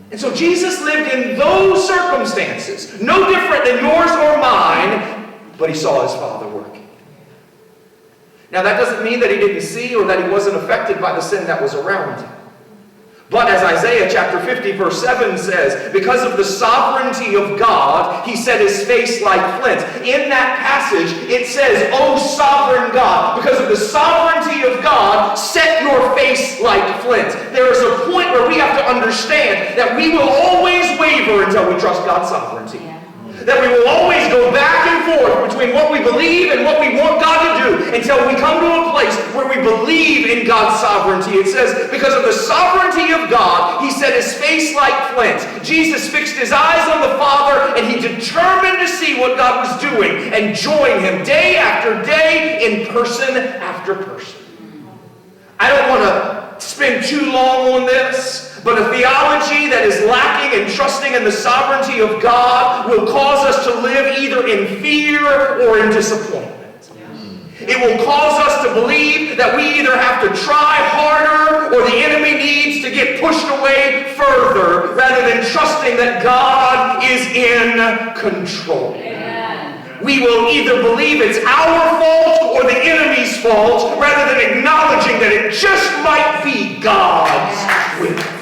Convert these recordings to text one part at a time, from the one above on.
And so Jesus lived in those circumstances, no different than yours or mine, but he saw his Father working. Now that doesn't mean that he didn't see or that he wasn't affected by the sin that was around him. But as Isaiah chapter 50 verse 7 says, because of the sovereignty of God, he set his face like flint. In that passage, it says, "O sovereign God," because of the sovereignty of God, set your face like flint. There is a point where we have to understand that we will always waver until we trust God's sovereignty. That we will always go back and forth between what we believe and what we want God to do until we come to a place where we believe in God's sovereignty. It says, because of the sovereignty of God, he set his face like flint. Jesus fixed his eyes on the Father, and he determined to see what God was doing and join him day after day in person after person. I don't want to spend too long on this, but a theology that is lacking in trusting in the sovereignty of God will cause us to live either in fear or in disappointment. It will cause us to believe that we either have to try harder or the enemy needs to get pushed away further rather than trusting that God is in control. We will either believe it's our fault or the enemy's fault rather than acknowledging that it just might be God's will.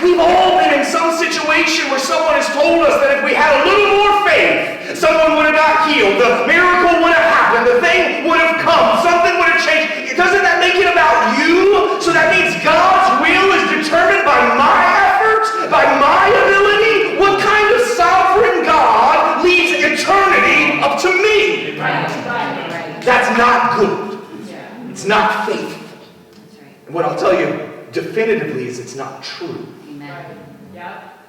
We've all been in some situation where someone has told us that if we had a little more faith, someone would have got healed, the miracle would have happened, the thing would have come, something would have changed. Doesn't that make it about you? So that means God's will is determined by my efforts, by my ability? What kind of sovereign God leaves eternity up to me? That's not good. It's not faithful. And what I'll tell you definitively is it's not true.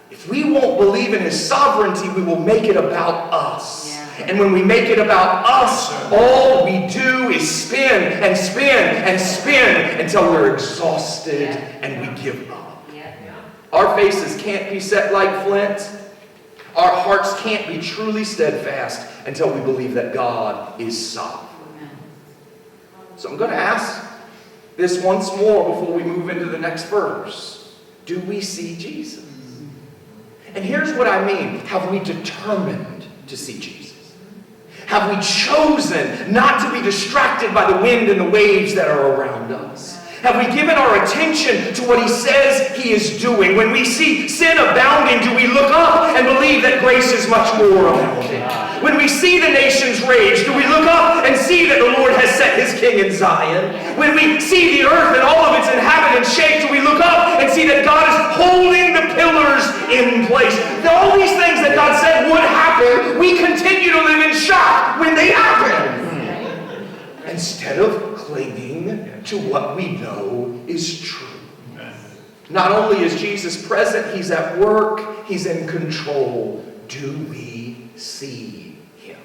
If we won't believe in his sovereignty, we will make it about us. And when we make it about us, all we do is spin and spin and spin until we're exhausted and we give up. Our faces can't be set like flint. Our hearts can't be truly steadfast until we believe that God is sovereign. So I'm going to ask this once more before we move into the next verse. Do we see Jesus? And here's what I mean. Have we determined to see Jesus? Have we chosen not to be distracted by the wind and the waves that are around us? Have we given our attention to what he says he is doing? When we see sin abounding, do we look up and believe that grace is much more abounding? When we see the nations rage, do we look up and see that the Lord has set his king in Zion? When we see the earth and all of its inhabitants shake, do we look up and see that God is holding the pillars in place? All these things that God said would happen, we continue to live in shock when they happen. Instead of clinging to what we know is true. Not only is Jesus present, he's at work, he's in control. Do we see him?